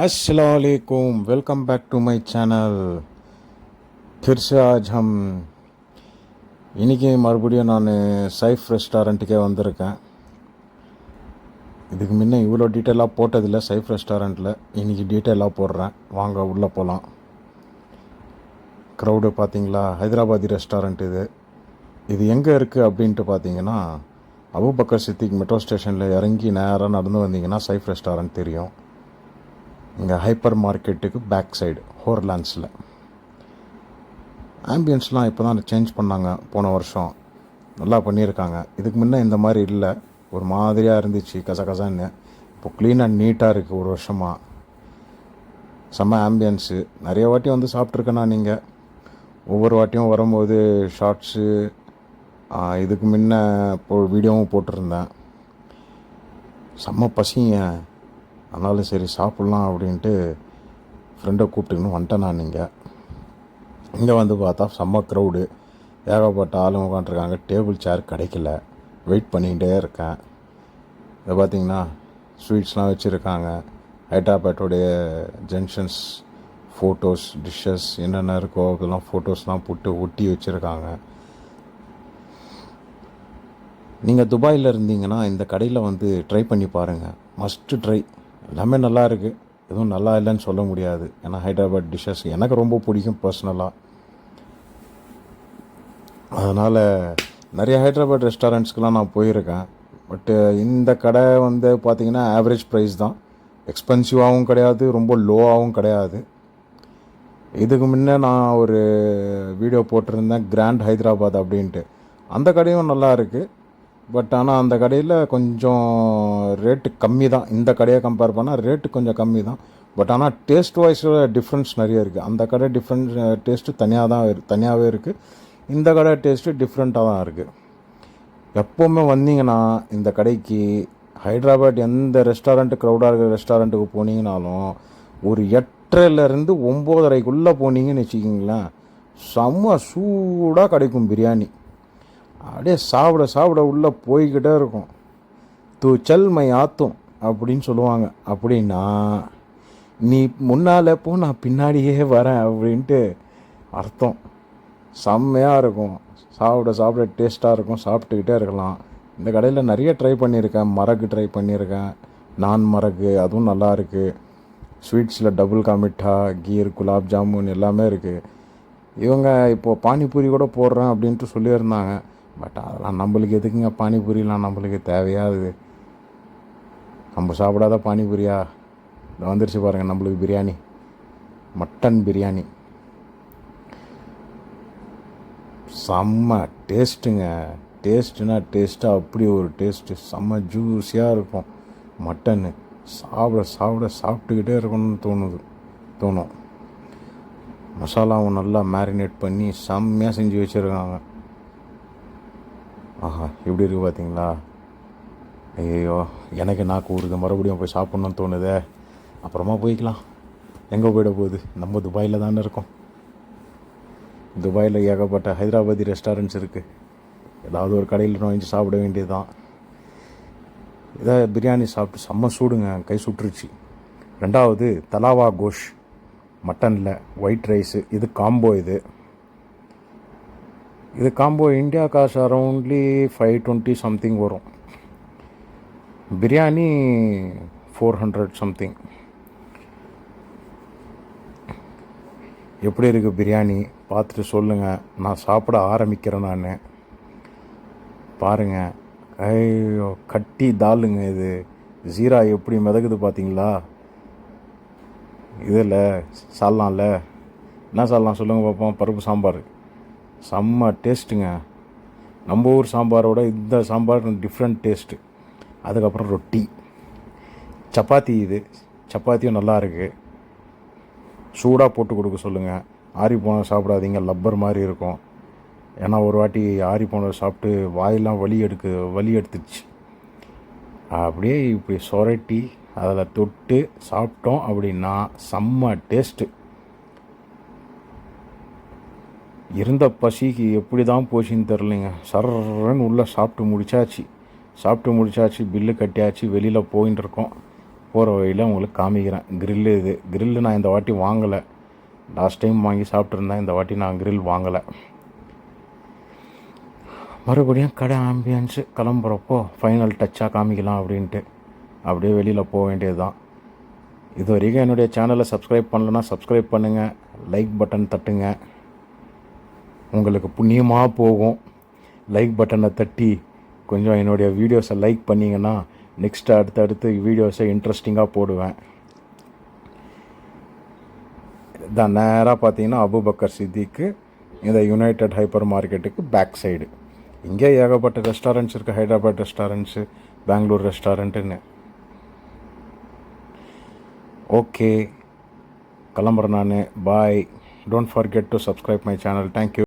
अस्सलाम वालेकुम, welcome back to my channel. फिर से आज हम இன்றைக்கி மறுபடியும் நான் சைஃப் ரெஸ்டாரண்ட்டுக்கே வந்திருக்கேன். இதுக்கு முன்னே இவ்வளோ டீட்டெயிலாக போட்டதில்லை சைஃப் ரெஸ்டாரண்ட்டில். இன்றைக்கி டீட்டெயிலாக போடுறேன், வாங்க உள்ளே போகலாம். க்ரௌடு பார்த்தீங்களா? ஹைதராபாதி ரெஸ்டாரண்ட் இது எங்கே இருக்குது அப்படின்ட்டு பார்த்தீங்கன்னா, அபுபக்கர் சித்திக் மெட்ரோ ஸ்டேஷனில் இறங்கி நேராக நடந்து வந்தீங்கன்னா சைஃப் ரெஸ்டாரண்ட் தெரியும். இங்கே ஹைப்பர் மார்க்கெட்டுக்கு பேக் சைடு ஹோர்லாண்ட்ஸில். ஆம்பியன்ஸ்லாம் இப்போ தான் சேஞ்ச் பண்ணாங்க, போன வருஷம் நல்லா பண்ணியிருக்காங்க. இதுக்கு முன்னே இந்த மாதிரி இல்லை, ஒரு மாதிரியாக இருந்துச்சு கசகசான்னு. இப்போ க்ளீன் அண்ட் நீட்டாக இருக்குது ஒரு வருஷமாக. செம்ம ஆம்பியன்ஸு. நிறைய வாட்டி வந்து சாப்பிட்ருக்கேண்ணா. நீங்கள் ஒவ்வொரு வாட்டியும் வரும்போது ஷார்ட்ஸு இதுக்கு முன்ன வீடியோவும் போட்டிருந்தேன். செம்ம பசிங்க, ஆனாலும் சரி சாப்பிட்லாம் அப்படின்ட்டு ஃப்ரெண்டை கூப்பிட்டுன்னு வந்துட்டேன் நான். இங்கே வந்து பார்த்தா செம்ம க்ரௌடு, ஏகப்பட்ட ஆளுங்க உட்காந்துருக்காங்க. டேபிள் சேர் கிடைக்கல, வெயிட் பண்ணிகிட்டே இருக்கேன். இதை பார்த்திங்கன்னா ஸ்வீட்ஸ்லாம் வச்சுருக்காங்க. ஹைதராபாத்தோடைய ஜங்ஷன்ஸ் ஃபோட்டோஸ், டிஷ்ஷஸ் என்னென்ன இருக்கோ அதெல்லாம் ஃபோட்டோஸ்லாம் போட்டு ஒட்டி வச்சுருக்காங்க. நீங்கள் துபாயில் இருந்தீங்கன்னா இந்த கடையில் வந்து ட்ரை பண்ணி பாருங்கள், மஸ்ட்டு ட்ரை. எல்லாமே நல்லா இருக்குது, எதுவும் நல்லா இல்லைன்னு சொல்ல முடியாது. ஏன்னா ஹைதராபாத் டிஷ்ஷஸ் எனக்கு ரொம்ப பிடிக்கும் பர்சனலாக. அதனால் நிறைய ஹைதராபாத் ரெஸ்டாரண்ட்ஸ்க்கெலாம் நான் போயிருக்கேன். பட்டு இந்த கடை வந்து பார்த்திங்கன்னா ஆவரேஜ் ப்ரைஸ் தான், எக்ஸ்பென்சிவாகவும் கிடையாது, ரொம்ப லோவாகவும் கிடையாது. இதுக்கு முன்னே நான் ஒரு வீடியோ போட்டிருந்தேன் கிராண்ட் ஹைதராபாத் அப்படின்ட்டு. அந்த கடையும் நல்லா இருக்குது. பட் ஆனால் அந்த கடையில் கொஞ்சம் ரேட்டு கம்மி தான். இந்த கடையை கம்பேர் பண்ணால் ரேட்டு கொஞ்சம் கம்மி தான். பட் ஆனால் டேஸ்ட் வைஸில் டிஃப்ரென்ஸ் நிறைய இருக்குது. அந்த கடை டேஸ்ட்டு தனியாகவே இருக்குது. இந்த கடை டேஸ்ட்டு டிஃப்ரெண்ட்டாக தான் இருக்குது. எப்போவுமே வந்தீங்கன்னா இந்த கடைக்கு ஹைதராபாத் எந்த ரெஸ்டாரண்ட்டு க்ரௌடாக இருக்கிற ரெஸ்டாரண்ட்டுக்கு போனீங்கனாலும் ஒரு 8:30லேருந்து 9:30க்குள்ளே போனீங்கன்னு வச்சுக்கிங்களேன், செம்ம சூடாக கிடைக்கும் பிரியாணி. அப்படியே சாப்பிட உள்ளே போய்கிட்டே இருக்கும். தூ சல் மை ஆத்தும் அப்படின்னு சொல்லுவாங்க. அப்படின்னா நீ முன்னால் போ, நான் பின்னாடியே வரேன் அப்படின்ட்டு அர்த்தம். செம்மையாக இருக்கும், சாப்பிட டேஸ்ட்டாக இருக்கும், சாப்பிட்டுக்கிட்டே இருக்கலாம். இந்த கடையில் நிறைய ட்ரை பண்ணியிருக்கேன். மரகு ட்ரை பண்ணியிருக்கேன், நான் மரகு, அதுவும் நல்லா இருக்குது. ஸ்வீட்ஸில் டபுள் கா மிட்டா, கீர், குலாப் ஜாமுன் எல்லாமே இருக்குது. இவங்க இப்போது பானிபூரி கூட போடுறேன் அப்படின்ட்டு சொல்லியிருந்தாங்க. பட் அதெல்லாம் நம்மளுக்கு எதுக்குங்க, பானிபூரிலாம் நம்மளுக்கு தேவையாது. நம்ம சாப்பிடாத பானிபூரியா? இதை வந்துருச்சு பாருங்கள் நம்மளுக்கு பிரியாணி, மட்டன் பிரியாணி. செம்ம டேஸ்ட்டுங்க. டேஸ்ட்டாக அப்படி ஒரு டேஸ்ட்டு, செம்ம ஜூஸியாக இருக்கும் மட்டனு. சாப்பிட்டுக்கிட்டே இருக்கணும்னு தோணும். மசாலாவும் நல்லா மேரினேட் பண்ணி செம்மையாக செஞ்சு வச்சுருக்காங்க. ஆஹா, எப்படி இருக்குது பார்த்தீங்களா? ஐயோ, எனக்கு நாக்கு ஊறுது, மறுபடியும் போய் சாப்பிட்ணுன்னு தோணுதே. அப்புறமா போய்க்கலாம், எங்கே போயிட போகுது, நம்ம துபாயில் தானே இருக்கோம். துபாயில் ஏகப்பட்ட ஹைதராபாதி ரெஸ்டாரண்ட்ஸ் இருக்குது. ஏதாவது ஒரு கடையில் நுழைஞ்சு சாப்பிட வேண்டியது தான். இதை பிரியாணி சாப்பிட்டு செம்ம சூடுங்க, கை சுட்டுருச்சு. ரெண்டாவது தலாவா கோஷ் மட்டனில் ஒயிட் ரைஸு, இது காம்போ. இது காம்போ இந்தியா காசு அரௌண்ட்லி 520 சம்திங் வரும். பிரியாணி 400 சம்திங். எப்படி இருக்குது பிரியாணி பார்த்துட்டு சொல்லுங்கள். நான் சாப்பிட ஆரம்பிக்கிறேன். நான் பாருங்கள், ஐயோ கட்டி தாளுங்க. இது ஜீரா எப்படி மிதக்குது பார்த்தீங்களா? இதில் சால்னால என்ன சால்னா சொல்லுங்கள் பார்ப்போம். பருப்பு சாம்பார் செம்ம டேஸ்ட்டுங்க. நம்ம ஊர் சாம்பாரோட இந்த சாம்பார் டிஃப்ரெண்ட் டேஸ்ட்டு. அதுக்கப்புறம் ரொட்டி, சப்பாத்தி. இது சப்பாத்தியும் நல்லா இருக்குது. சூடாக போட்டு கொடுக்க சொல்லுங்கள். ஆறி போனது சாப்பிடாதீங்க, லப்பர் மாதிரி இருக்கும். ஏன்னா ஒரு வாட்டி ஆறி போனதை சாப்பிட்டு வாயெல்லாம் வலி எடுத்துச்சு. அப்படியே இப்படி சொரட்டி அதில் தொட்டு சாப்பிட்டோம் அப்படின்னா செம்ம டேஸ்ட்டு. இருந்த பசிக்கு எப்படி தான் போச்சுன்னு தெரிலிங்க. சர்றன்னு உள்ளே சாப்பிட்டு முடிச்சாச்சு. பில்லு கட்டியாச்சு, வெளியில் போயின்னு இருக்கோம். போகிற வழியில் உங்களுக்கு காமிக்கிறேன். கிரில்லு இது. கிரில்லு நான் இந்த வாட்டி வாங்கலை. லாஸ்ட் டைம் வாங்கி சாப்பிட்ருந்தேன். இந்த வாட்டி நான் கிரில் வாங்கலை. மறுபடியும் கடை ஆம்பியன்ஸு கிளம்புறப்போ ஃபைனல் டச்சாக காமிக்கலாம் அப்படின்ட்டு அப்படியே வெளியில் போக வேண்டியது தான். இது வரைக்கும் என்னுடைய சேனலை சப்ஸ்கிரைப் பண்ணலன்னா சப்ஸ்கிரைப் பண்ணுங்கள், லைக் பட்டன் தட்டுங்க. உங்களுக்கு புண்ணியமாக போகும். லைக் பட்டனை தட்டி கொஞ்சம் என்னுடைய வீடியோஸை லைக் பண்ணிங்கன்னா நெக்ஸ்ட்டு அடுத்தடுத்து வீடியோஸை இன்ட்ரெஸ்டிங்காக போடுவேன். இதான் நேராக பார்த்தீங்கன்னா அபுபக்கர் சித்திக்கு இந்த யுனைடெட் ஹைப்பர் மார்க்கெட்டுக்கு பேக் சைடு. இங்கே ஏகப்பட்ட ரெஸ்டாரண்ட்ஸ் இருக்குது. ஹைதராபாத் ரெஸ்டாரண்ட்ஸு, பெங்களூர் ரெஸ்டாரண்ட்டுன்னு. ஓகே, கிளம்புறேன் நான். Bye. Don't forget to subscribe my channel. Thank you.